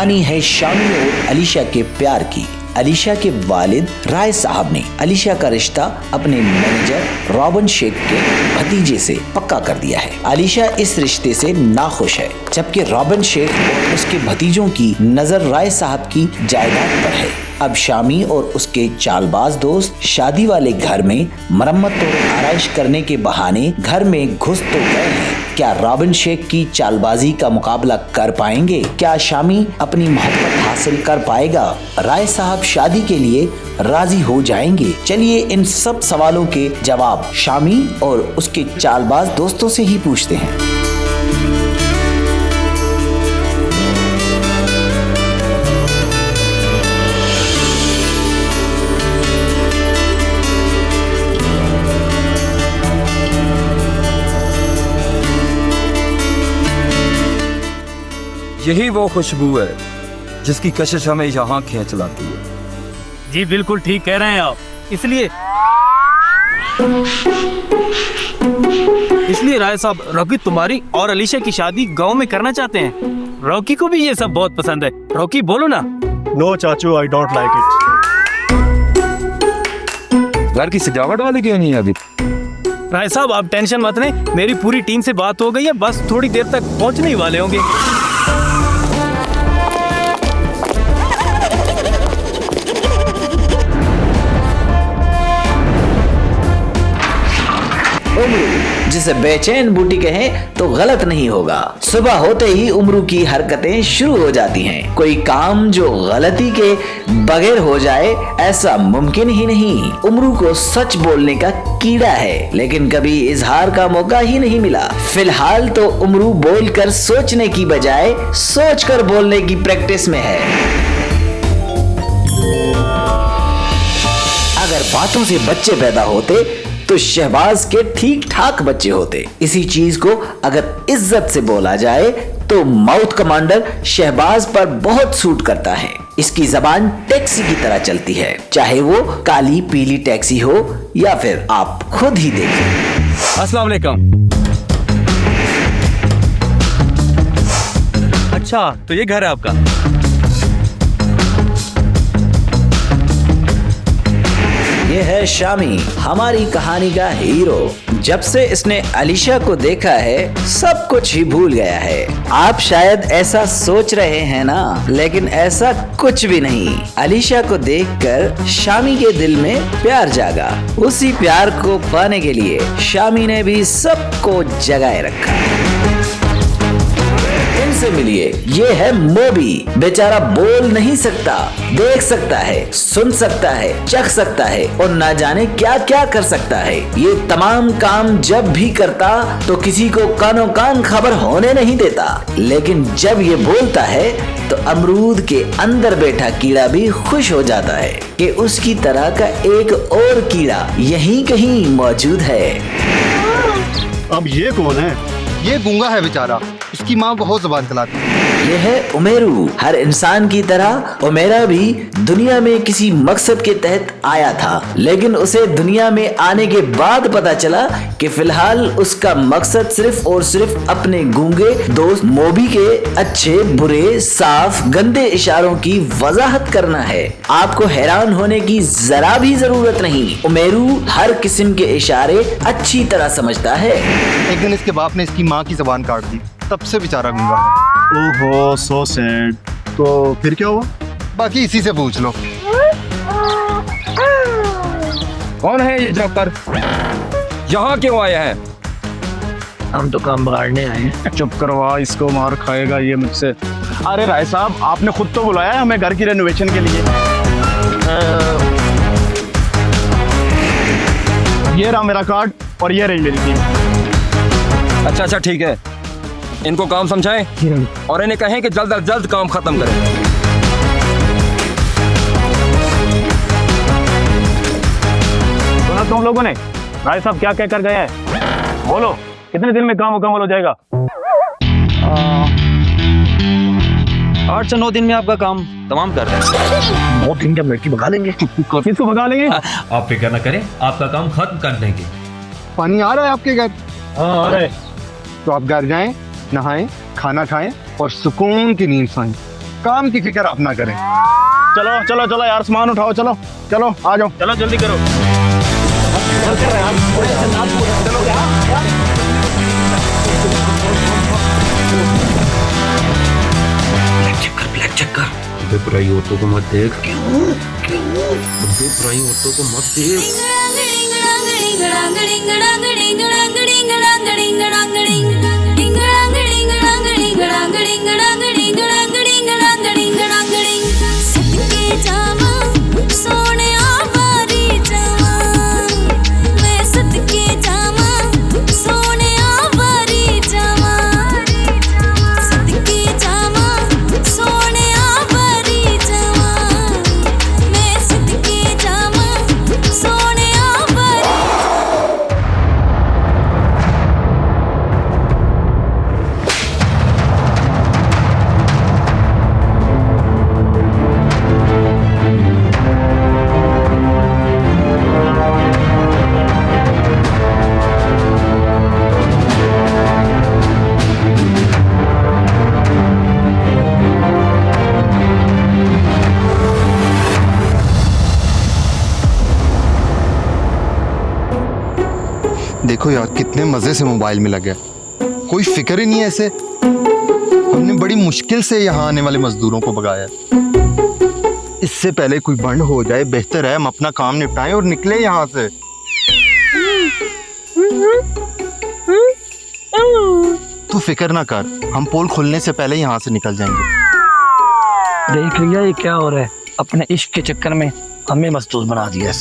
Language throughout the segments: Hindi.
कहानी है शामी और अलीशा के प्यार की। अलीशा के वालिद राय साहब ने अलीशा का रिश्ता अपने मैनेजर रॉबिन शेख के भतीजे से पक्का कर दिया है। अलीशा इस रिश्ते से नाखुश है, जबकि रॉबिन शेख और उसके भतीजों की नजर राय साहब की जायदाद पर है। अब शामी और उसके चालबाज दोस्त शादी वाले घर में मरम्मत और आराइश करने के बहाने घर में घुस तो गए हैं। क्या रॉबिन शेख की चालबाजी का मुकाबला कर पाएंगे? क्या शामी अपनी मोहब्बत हासिल कर पाएगा? राय साहब शादी के लिए राजी हो जाएंगे? चलिए इन सब सवालों के जवाब शामी और उसके चालबाज दोस्तों से ही पूछते हैं। यही वो खुशबू है जिसकी कशिश हमें यहाँ खींच लाती है। जी बिल्कुल ठीक कह रहे हैं आप। इसलिए राय साहब रॉकी तुम्हारी और अलीशा की शादी गांव में करना चाहते हैं। रॉकी को भी ये सब बहुत पसंद है। रॉकी बोलो ना। नो चाचू, आई डोंट लाइक इट। घर की सजावट वाली क्यों नहीं है अभी? राय साहब आप टेंशन मत लें, मेरी पूरी टीम से बात हो गई है, बस थोड़ी देर तक पहुंचने ही वाले होंगे। जिसे बेचैन बूटी कहें तो गलत नहीं होगा। सुबह होते ही उमरू की हरकतें शुरू हो जाती हैं। कोई काम जो गलती के बगैर हो जाए ऐसा मुमकिन ही नहीं। उमरू को सच बोलने का कीड़ा है, लेकिन कभी इजहार का मौका ही नहीं मिला। फिलहाल तो उमरू बोलकर सोचने की बजाय सोचकर बोलने की प्रैक्टिस में है। अगर बातों से बच्चे पैदा होते तो शहबाज के ठीक ठाक बच्चे होते। इसी चीज को अगर इज्जत से बोला जाए तो माउथ कमांडर शहबाज पर बहुत सूट करता है। इसकी जबान टैक्सी की तरह चलती है, चाहे वो काली पीली टैक्सी हो या फिर आप खुद ही देखें। अस्सलाम वालेकुम। अच्छा तो ये घर है आपका? ये है शामी, हमारी कहानी का हीरो। जब से इसने अलीशा को देखा है सब कुछ ही भूल गया है। आप शायद ऐसा सोच रहे हैं ना, लेकिन ऐसा कुछ भी नहीं। अलीशा को देखकर शामी के दिल में प्यार जागा। उसी प्यार को पाने के लिए शामी ने भी सबको जगाए रखा। इनसे मिलिए, ये है मोबी। बेचारा बोल नहीं सकता, देख सकता है, सुन सकता है, चख सकता है और ना जाने क्या क्या कर सकता है। ये तमाम काम जब भी करता तो किसी को कानों कान खबर होने नहीं देता, लेकिन जब ये बोलता है तो अमरूद के अंदर बैठा कीड़ा भी खुश हो जाता है कि उसकी तरह का एक और कीड़ा यहीं कहीं मौजूद है। अब ये कौन है? ये गूंगा है बेचारा, उसकी माँ बहुत जुबान चलाती है। ये है उमेरू। हर इंसान की तरह उमेरा भी दुनिया में किसी मकसद के तहत आया था, लेकिन उसे दुनिया में आने के बाद पता चला कि फिलहाल उसका मकसद सिर्फ और सिर्फ अपने गूंगे दोस्त मोबी के अच्छे बुरे साफ गंदे इशारों की वजाहत करना है। आपको हैरान होने की जरा भी जरूरत नहीं। उमेरू हर किस्म के इशारे अच्छी तरह समझता है। एक दिन इसके बाप ने इसकी माँ की जुबान काट दी, तब से बेचारा गूंगा है। ओहो, सो सैड। तो फिर क्या हुआ? बाकी इसी से पूछ लो। कौन है ये जोकर? यहाँ क्यों आए हैं? हम तो काम बिगाड़ने आए हैं। चुप करवा, इसको मार खाएगा ये मुझसे। अरे राय साहब, आपने खुद तो बुलाया हमें घर की रेनोवेशन के लिए। ये रहा मेरा कार्ड और ये रही मेरी टीम। अच्छा ठीक है, इनको काम समझाएं और इन्हें कहें कि जल्द अज जल्द काम खत्म करें। सुना तुम लोगों ने राय साहब क्या कह कर गए हैं? बोलो कितने दिन में काम मुकम्मल हो जाएगा? 8 से 9 दिन में आपका काम तमाम कर रहे हैं। 9 दिन जब लड़की भगा लेंगे। किसको भगा लेंगे? आप फिक्र न करें, आपका काम खत्म कर देंगे। पानी आ रहा है आपके घर? हाँ आ रहा है। तो आप घर जाएं, नहाएं, खाना खाएं और सुकून की नींद सोएं। काम की फिक्र आप ना करें। चलो चलो चलो यार, सामान उठाओ, चलो चलो आ जाओ। चलो जल्दी करो। ब्लैक चक्कर। बुराई औरतों को मत देख। बुराई औरतों को मत देख। देखो यार कितने मजे से मोबाइल में लगे, कोई फिक्र ही नहीं है ऐसे। हमने बड़ी मुश्किल से यहाँ आने वाले मजदूरों को भगाया। इससे पहले कोई बंद हो जाए बेहतर है हम अपना काम निपटाएं और निकले यहाँ से। तू फिक्र ना कर, हम पोल खुलने से पहले यहाँ से निकल जाएंगे। देख लिया ये क्या हो रहा है, अपने इश्क के चक्कर में हमें मजदूर बना दिया।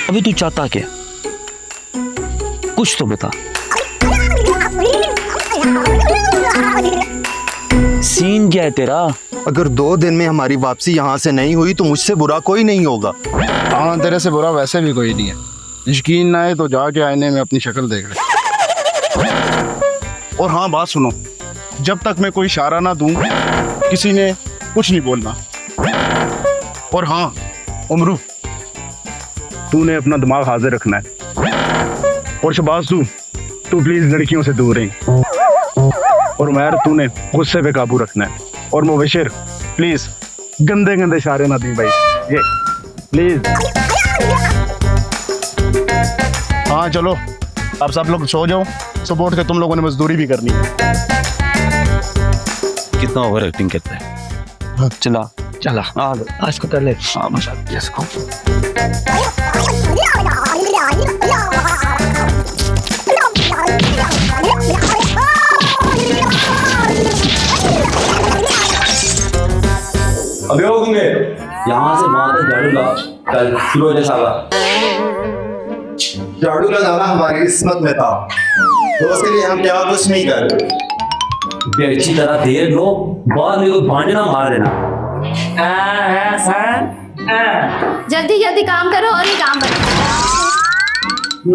अभी तू चाहता क्या, कुछ तो बता। सीन क्या है तेरा? अगर 2 दिन में हमारी वापसी यहाँ से नहीं हुई तो मुझसे बुरा कोई नहीं होगा। हाँ, तेरे से बुरा वैसे भी कोई नहीं है। यकीन ना है तो जाके आईने में अपनी शक्ल देख ले। और हाँ बात सुनो, जब तक मैं कोई इशारा ना दूं किसी ने कुछ नहीं बोलना। और हाँ उमरू, तूने अपना दिमाग हाजिर रखना है। और शबाज तू प्लीज लड़कियों से दूर रही। और उमैर तूने गुस्से पे काबू रखना है। और मुबशिर प्लीज गंदे गंदे इशारे ना दी भाई, ये प्लीज। हाँ चलो अब सब लोग सो जाओ, सपोर्ट के तुम लोगों ने मजदूरी भी करनी है। कितना ओवर एक्टिंग करता है। चला चला आज को कर ले। अभी हो गए यहाँ से वहां तक झाड़ू ला, कल शुरू हो जाए साला। झाड़ू लगाना हमारी किस्मत में था, तो उसके लिए हम क्या कुछ नहीं कर। अच्छी तरह देर लो, बाद में कोई भांडना मार देना। जल्दी जल्दी काम करो और ये काम करो।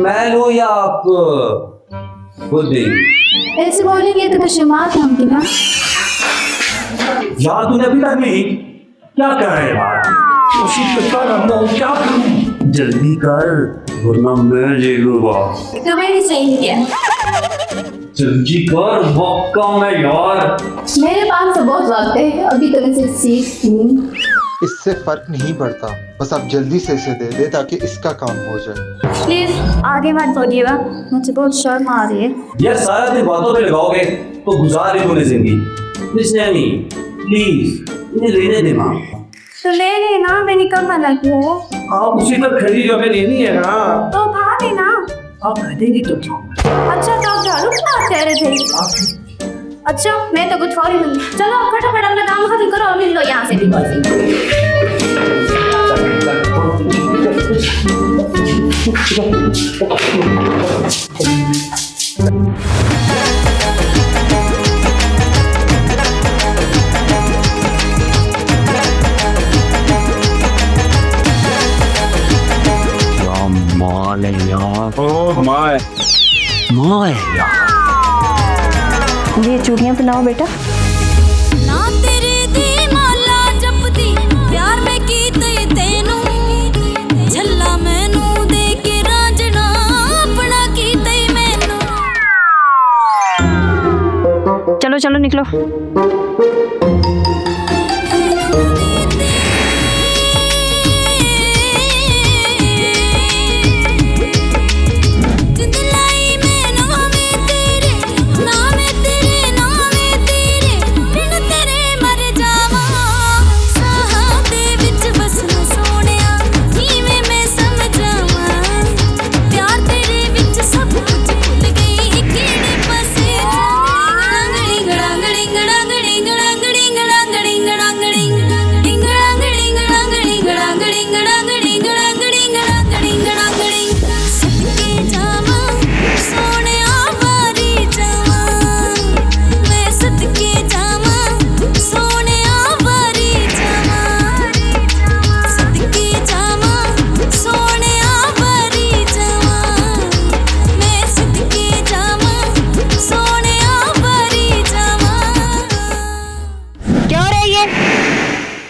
मैं लो या आप खुद दे। ऐसे बोलेंगे तो शुमात हमकी ना। यार तूने अभी तक नहीं क्या कर रहे यार? कोशिश करता रहता हूँ, क्या करूँ? जल्दी कर वरना मैं जेलूंगा। तुम्हें भी सही किया। जल्दी कर, वक्त कम है यार। मेरे पास तो बहुत वक्त है, अभी तो मैं सीख। इससे फर्क नहीं पड़ता, बस आप जल्दी से इसे दे दे ताकि इसका काम हो जाए। प्लीज आगे मत बोलिएगा, मुझे बहुत शर्म आ रही है। यार सारा दिन बातों पे लगाओगे तो गुजार ही तूने जिंदगी। इसने नहीं, प्लीज इन्हें लेने देना। तो ले लेना, मैंने कब मना किया है? आप उसी पर खड़ी जो हमें लेनी है ना, तो उठा लेना। आप कह देगी तो अच्छा तो आप झाड़ू क्यों कह रहे थे? अच्छा मैं तो कुछ फौरी मिली। चलो फटाफट अपना काम खत्म करो और मिल लो यहाँ से भी। माल है यार, ओह माय माल है यार। ये चूड़ियाँ पहनाओ बेटा। ना तेरे दी माला जपदी प्यार में कीते तेनू झल्ला मैनू दे के रांझना अपना कीते मैनू। चलो चलो निकलो।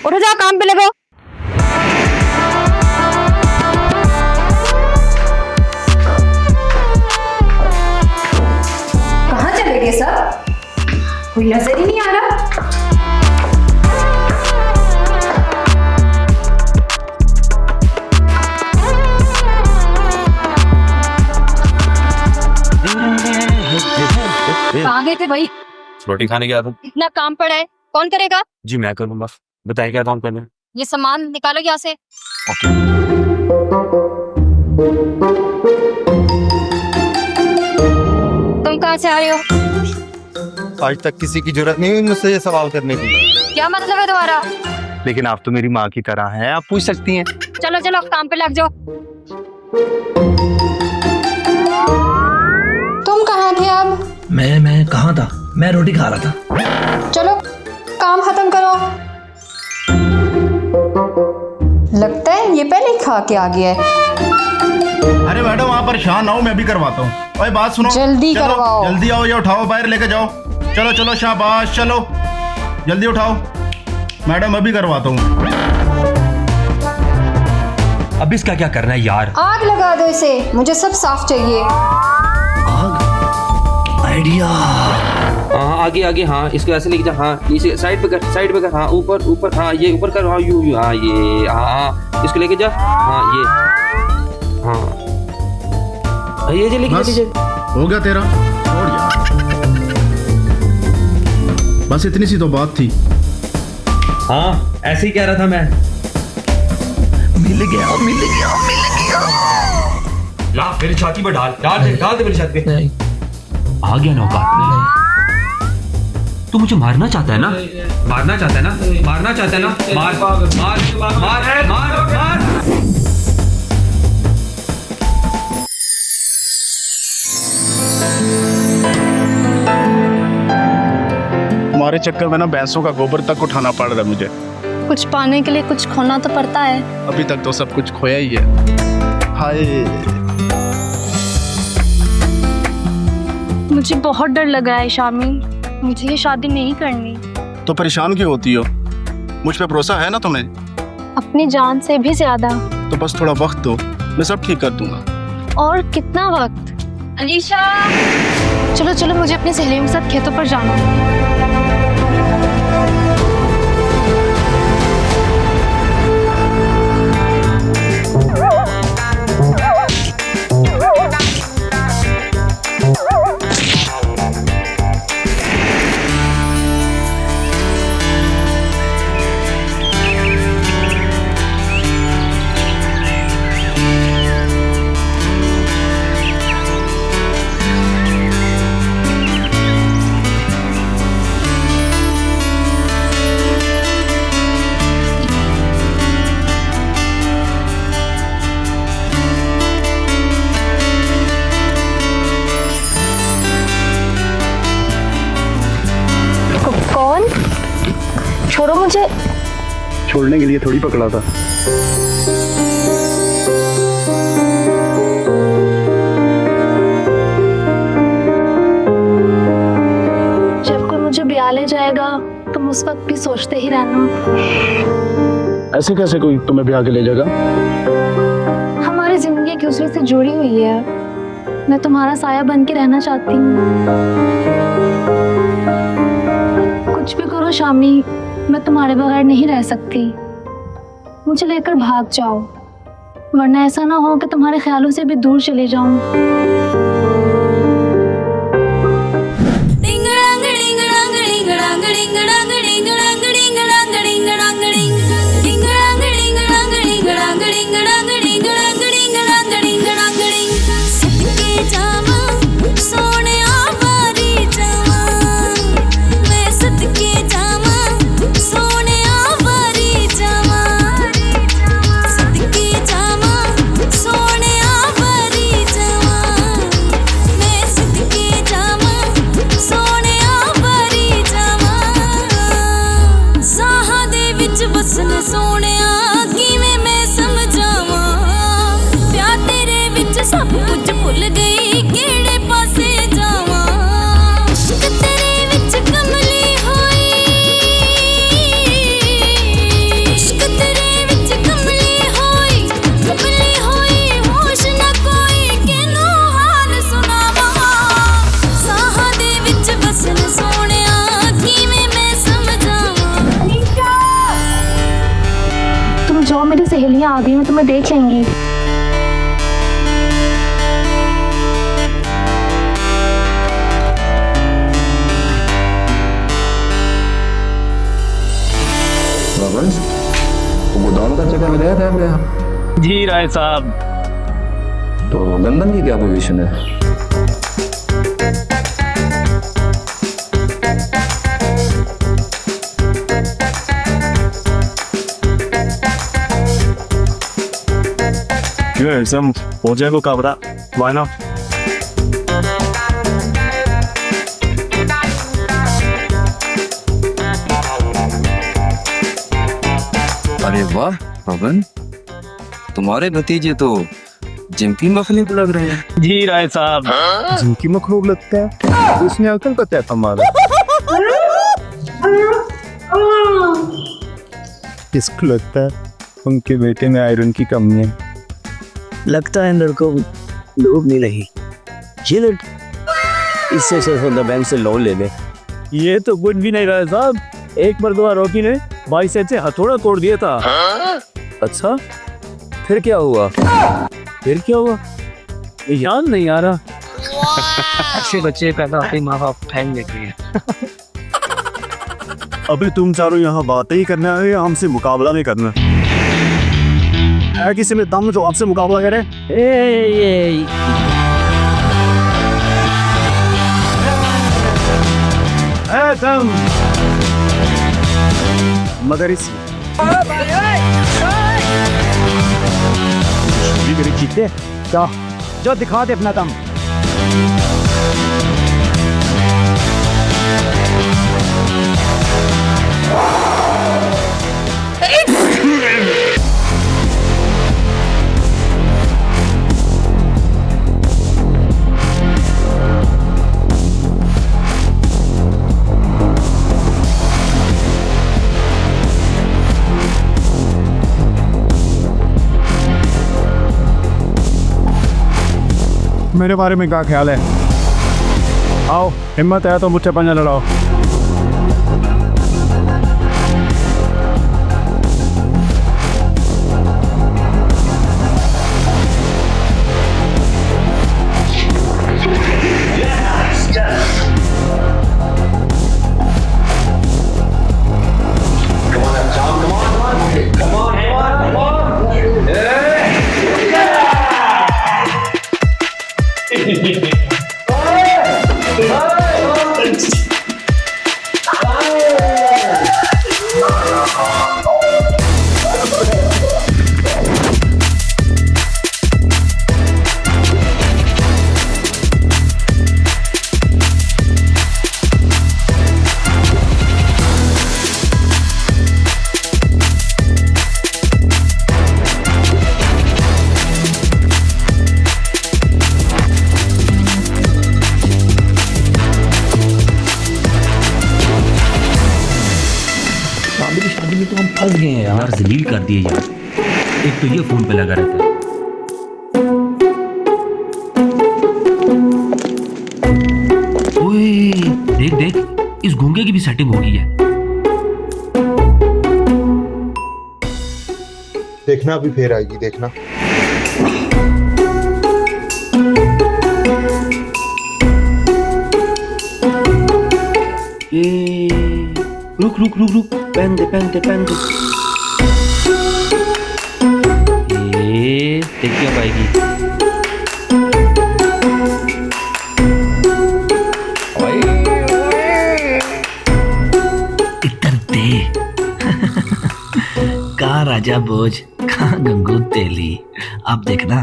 उठो जाओ काम पे लगो। कहाँ चले गए सब? कोई नजर ही नहीं आ रहा। कहाँ गए थे भाई? रोटी खाने गया था। इतना काम पड़ा है, कौन करेगा? जी मैं करूँगा। बताइए क्या काम करना है? ये सामान निकालो यहाँ से। तुम कहाँ से आ रहे हो? आज तक किसी की जरूरत नहीं हुई मुझसे ये सवाल करने की, क्या मतलब है तुम्हारा? लेकिन आप तो मेरी माँ की तरह हैं, आप पूछ सकती हैं। चलो चलो काम पे लग जाओ। तुम कहाँ थे अब? मैं कहाँ था? मैं रोटी खा रहा था। चलो काम खत्म करो। लगता है ये पहले खा के आ गया है। अरे मैडम आप परेशान ना हो, मैं भी करवाता हूँ। ओए बात सुनो, जल्दी चलो, करवाओ। जल्दी आओ, ये उठाओ, बाहर लेके जाओ। चलो चलो शाबाश, चलो जल्दी उठाओ। मैडम अभी करवाता हूँ। अब इसका क्या करना है यार? आग लगा दो इसे, मुझे सब साफ चाहिए। आइडिया। हाँ आगे आगे, हाँ इसको ऐसे लेके जा। हाँ नीचे साइड पे कर, साइड पे कर। हाँ ऊपर ऊपर, हाँ ये ऊपर कर। हाँ यू हाँ ये, हाँ इसको लेके जा। हाँ ये, हाँ ये लेके बस जा। हो गया तेरा। छोड़ यार, बस इतनी सी तो बात थी। हाँ ऐसे ही कह रहा था मैं। मिल गया। ला मेरी छाती पे डाल दे मेरी छाती पे। नहीं आ गया नौका। तू मुझे मारना चाहता है ना? मार तुम्हारे चक्कर में ना भैंसों का गोबर तक उठाना पड़ रहा है मुझे। कुछ पाने के लिए कुछ खोना तो पड़ता है। अभी तक तो सब कुछ खोया ही है। हाय, मुझे बहुत डर लग रहा है शामी, मुझे ये शादी नहीं करनी। तो परेशान क्यों होती हो? मुझ पे भरोसा है ना तुम्हें? अपनी जान से भी ज्यादा। तो बस थोड़ा वक्त दो, मैं सब ठीक कर दूंगा। और कितना वक्त? अलीशा चलो चलो, मुझे अपनी सहेलियों के साथ खेतों पर जाना है। कौन? छोड़ो मुझे। छोड़ने के लिए थोड़ी पकड़ा था। जब कोई मुझे ब्याह ले जाएगा तुम उस वक्त भी सोचते ही रहना। ऐसे कैसे कोई तुम्हें ब्याह के ले जाएगा? हमारी जिंदगी एक दूसरे से जुड़ी हुई है। मैं तुम्हारा साया बन के रहना चाहती हूँ। कुछ भी करो शामी, मैं तुम्हारे बगैर नहीं रह सकती। मुझे लेकर भाग जाओ, वरना ऐसा ना हो कि तुम्हारे ख्यालों से भी दूर चले जाऊं। जाओ, मेरी सहेलियां आ गई हैं, तुम्हें देख लेंगी। गोदाम का चक्कर लगाया था मैं। जी राय साहब। तो लंदन की क्या पोजीशन है? क्यों ऐसा हो जाए को क्या पता, वाई नॉट। अरे वाह पवन, तुम्हारे भतीजे तो जिम की मखलूक लग रहे हैं। जी राय साहब। जिनकी मखलूक लगता है, उसने अकल का तैफा मारा। किसको लगता है उनके बेटे में आयरन की कमी है? लगता है लड़कों लोग नहीं रही, ये लड़की इससे सिर्फ बैंक से लोन ले ले। ये तो कुछ भी नहीं रहा साहब, एक मर्दवा रॉकी ने भाई से हथौड़ा तोड़ दिया था। अच्छा, फिर क्या हुआ? फिर क्या हुआ ये याद नहीं आ रहा। अच्छे बच्चे पैदा होते माँ बाप फेंक देते हैं। अबे तुम चारों यहाँ बातें ही करना है या हमसे मुकाबला नहीं करना है? किसी में दम जो आपसे मुकाबला करे? दम मगर इस जीते क्या जो दिखा दे अपना दम। मेरे बारे में क्या ख्याल है? आओ, हिम्मत है तो मुझसे पंजा लड़ाओ। फंस गए हैं यार, जलील कर दिए यार। एक तो ये फोन पे लगा रहता है। ओए देख देख, इस गूंगे की भी सेटिंग हो गई है। देखना अभी फिर आएगी, देखना। रुक रुक रुक रुक, पहन दे पहन दे पहन दे। ये देख क्या पाएगी। इतर दे। कहाँ राजा बोझ, कहाँ गंगू तेली। अब देखना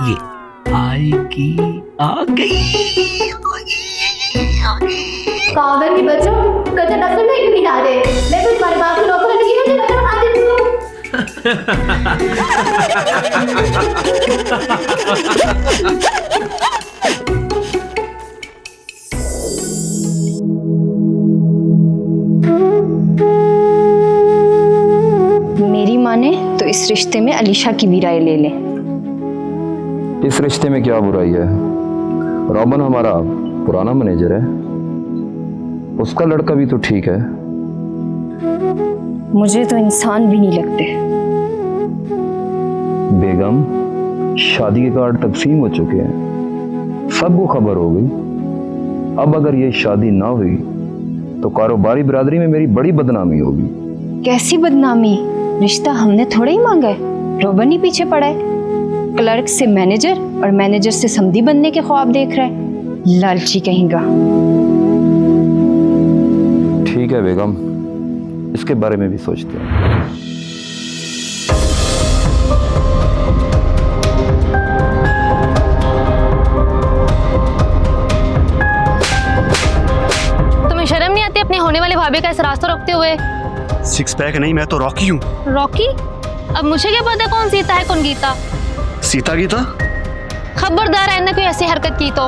ये आएगी, आ गई। पागल की बच्चों, कदर नस्ल में क्यों नहीं आ रहे? मैं तो तुम्हारे बाप को नौकर लगी हूँ, जो नौकर खा देती हूँ। मेरी माने तो इस रिश्ते में अलीशा की भी राय ले ले। इस रिश्ते में क्या बुराई है? रॉबन हमारा पुराना मैनेजर है, उसका लड़का भी तो ठीक है, मुझे तो इंसान भी नहीं लगते। बेगम, शादी के कार्ड तकसीम हो चुके हैं, सबको खबर हो गई। अब अगर ये शादी ना हुई तो कारोबारी बिरादरी में मेरी बड़ी बदनामी होगी। कैसी बदनामी? रिश्ता हमने थोड़ा ही मांगा है, रोबन ही पीछे पड़ा है। क्लर्क से मैनेजर और मैनेजर से समधी बनने के ख्वाब देख रहा है, लालची कहेगा। ठीक है बेगम, इसके बारे में भी सोचते हैं। तुम्हें शर्म नहीं आती अपनी होने वाली भाभी का ऐसा रास्ता रोकते हुए? सिक्स पैक नहीं, मैं तो रॉकी हूँ। रॉकी? अब मुझे क्या पता कौन सीता है कौन गीता? सीता गीता? खबरदार आइंदा कोई ऐसी हरकत की तो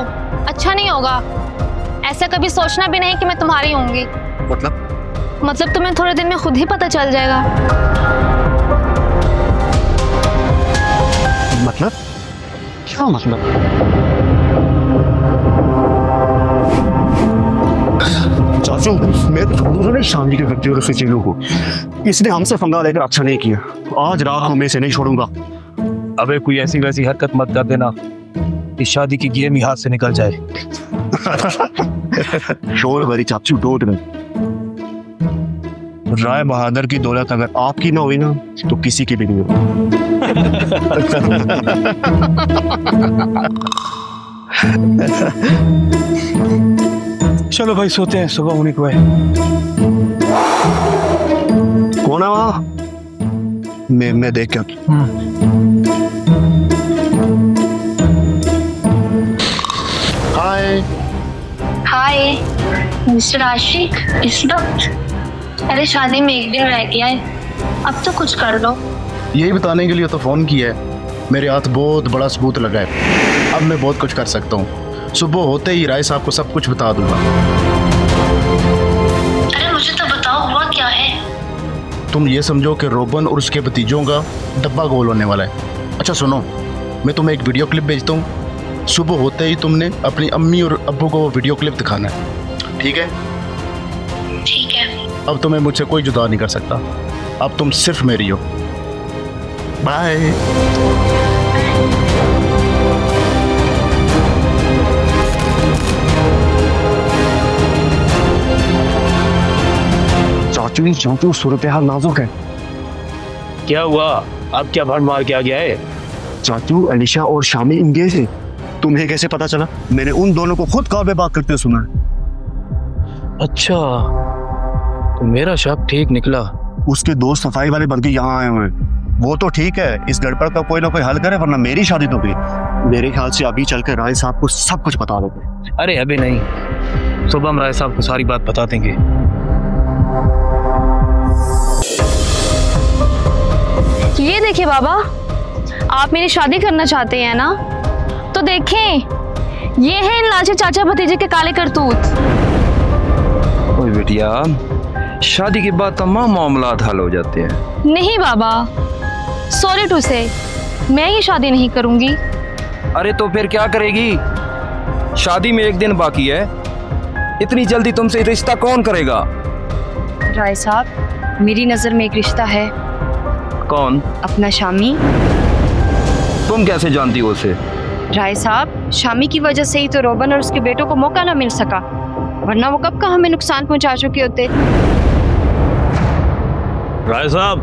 अच्छा नहीं होगा। ऐसा कभी सोचना भी नहीं कि मैं तुम्हारी होंगी। मतलब तुम्हें थोड़े दिन में खुद ही पता चल जाएगा। मतलब क्या मतलब? चाचू, मैं दूसरे शामली के व्यक्तियों से चीजों को, इसने हमसे पंगा लेकर अच्छा नहीं किया। आज रात को मैं इसे नहीं छोड़ूंगा। अबे कोई ऐसी वैसी हरकत मत कर देना, इस शादी की गेम ही हाथ से निकल जाए। शोर भरी चाचू, डोंट में राय बहादुर की दौलत अगर आपकी ना हुई ना तो किसी की भी नहीं होगी। चलो भाई सोते हैं, सुबह होने को है। कौन है वहाँ? मैं देख के हाय हाय मिस्टर आशिक, इस वक्त? अरे शादी में एक दिन रह गया है, अब तो कुछ कर लो। यही बताने के लिए तो फ़ोन किया है। मेरे हाथ बहुत बड़ा सबूत लगा है, अब मैं बहुत कुछ कर सकता हूँ। सुबह होते ही राय साहब को सब कुछ बता दूंगा। अरे मुझे तो बताओ हुआ क्या है? तुम ये समझो कि रोबन और उसके भतीजों का डब्बा गोल होने वाला है। अच्छा सुनो, मैं तुम्हें एक वीडियो क्लिप भेजता हूँ। सुबह होते ही तुमने अपनी अम्मी और अब्बू को वो वीडियो क्लिप दिखाना है, ठीक है? ठीक है। अब तुम्हें मुझसे कोई जुदा नहीं कर सकता। अब तुम सिर्फ मेरी हो। बाय। चाचू सूरत हाल नाजुक है। क्या हुआ? अब क्या भर मार के आ गया है? चाचू, अलीशा और शामी इंगेज है। तुम्हें कैसे पता चला? मैंने उन दोनों को खुद कॉल पे बात करते सुना। अच्छा, तो मेरा शक ठीक निकला। उसके दोस्त सफाई वाले बल्कि यहाँ आए हुए हैं। वो तो ठीक है, इस गड़बड़ का कोई ना कोई हल करे, वरना मेरी शादी तो गई। मेरे ख्याल से अभी चलकर राय साहब को सब कुछ बता देते। अरे अभी नहीं, सुबह हम राय साहब को सारी बात बता देंगे। ये देखिए बाबा, आप मेरी शादी करना चाहते हैं ना? तो देखें, ये है इन लालची चाचा भतीजे के काले करतूत। ओए बेटिया, शादी के बाद तमाम मामलात हल हो जाते हैं। नहीं बाबा, सॉरी टू से, मैं ये शादी नहीं करूंगी। अरे तो फिर क्या करेगी? शादी में एक दिन बाकी है, इतनी जल्दी तुमसे रिश्ता कौन करेगा? राय साहब, मेरी नजर में एक रिश्ता है। कौन? अपना शामी। तुम कैसे जानती हो उसे? राय साहब, शामी की वजह से ही तो रोबन और उसके बेटों को मौका ना मिल सका, वरना वो कब का हमें नुकसान पहुंचा चुके होते। राय साहब,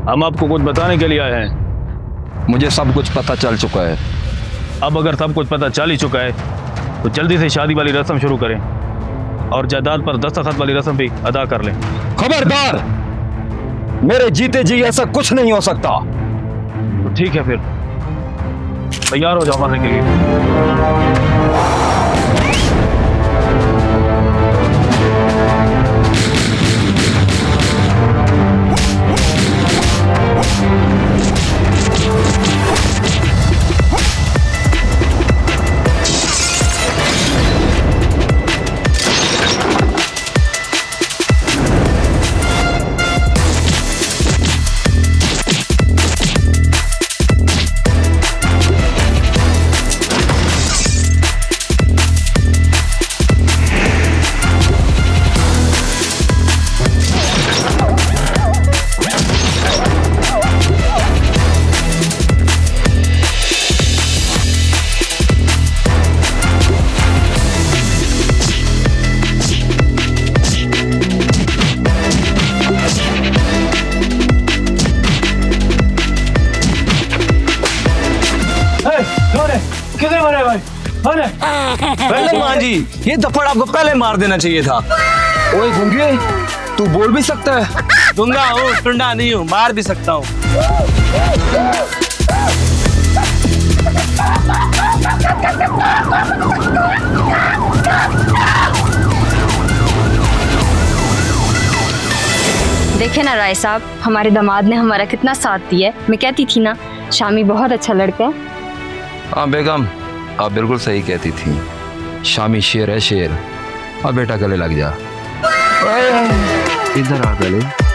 हम आपको कुछ बताने के लिए आए हैं। मुझे सब कुछ पता चल चुका है। अब अगर सब कुछ पता चल ही चुका है तो जल्दी से शादी वाली रस्म शुरू करें और जायदाद पर दस्तखत वाली रस्म भी अदा कर लें। खबरदार, मेरे जीते जी ऐसा कुछ नहीं हो सकता। तो ठीक है, फिर तैयार हो जाओ मरने के लिए। अरे पहले मां जी, ये थप्पड़ आपको पहले मार देना चाहिए था। ओए गुंगे, तू बोल भी सकता है? दूंगा हूँ, टुंडा नहीं हूँ, मार भी सकता हूँ। देखे ना राय साहब, हमारे दामाद ने हमारा कितना साथ दिया है। मैं कहती थी ना, शामी बहुत अच्छा लड़का है। हाँ बेगम, आप बिल्कुल सही कहती थी। शामी शेर है शेर। अब बेटा गले लग जा। इधर आ गले।